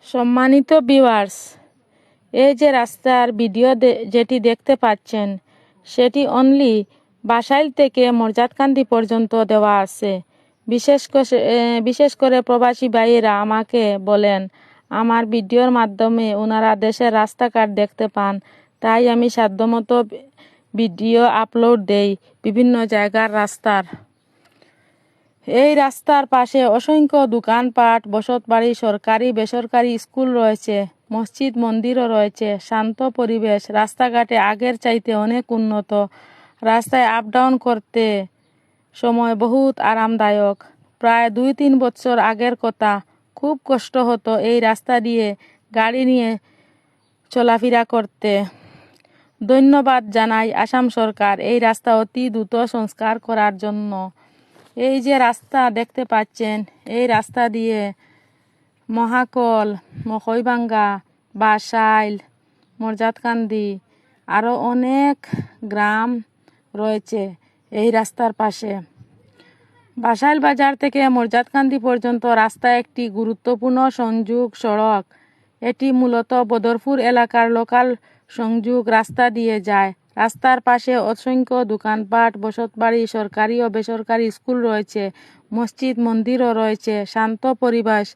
সম্মানিত ভিউয়ার্স, এই যে রাস্তার ভিডিও যেটি দেখতে পাচ্ছেন সেটি অনলি বাসাইল থেকে মরজাদকান্দি পর্যন্ত দেওয়া আছে। বিশেষ করে প্রবাসী ভাইয়েরা আমাকে বলেন আমার ভিডিওর মাধ্যমে ওনারা দেশের রাস্তাঘাট দেখতে পান, তাই আমি সাধ্যমতো ভিডিও আপলোড দেই বিভিন্ন জায়গার রাস্তার। এই রাস্তার পাশে অসংখ্য দোকানপাট, বসতবাড়ি, সরকারি বেসরকারি স্কুল রয়েছে, মসজিদ মন্দিরও রয়েছে, শান্ত পরিবেশ, রাস্তাঘাটে আগের চাইতে অনেক উন্নত। রাস্তায় আপ ডাউন করতে সময় বহুত আরামদায়ক। প্রায় 2-3 বছর আগের কথা, খুব কষ্ট হতো এই রাস্তা দিয়ে গাড়ি নিয়ে চলাফেরা করতে। ধন্যবাদ জানাই আসাম সরকার এই রাস্তা অতি দ্রুত সংস্কার করার জন্য। এই যে রাস্তা দেখতে পাচ্ছেন, এই রাস্তা দিয়ে মহাকল, মখইভাঙ্গা, বাসাইল, মরজাদকান্দি আরও অনেক গ্রাম রয়েছে এই রাস্তার পাশে। বাসাইল বাজার থেকে মরজাদকান্দি পর্যন্ত রাস্তা একটি গুরুত্বপূর্ণ সংযোগ সড়ক। এটি মূলত বদরপুর এলাকার লোকাল সংযোগ রাস্তা দিয়ে যায়। রাস্তার পাশে অসংখ্য দোকানপাট, বসতবাড়ি, সরকারি ও বেসরকারি স্কুল রয়েছে, মসজিদ মন্দিরও রয়েছে, শান্ত পরিবেশ।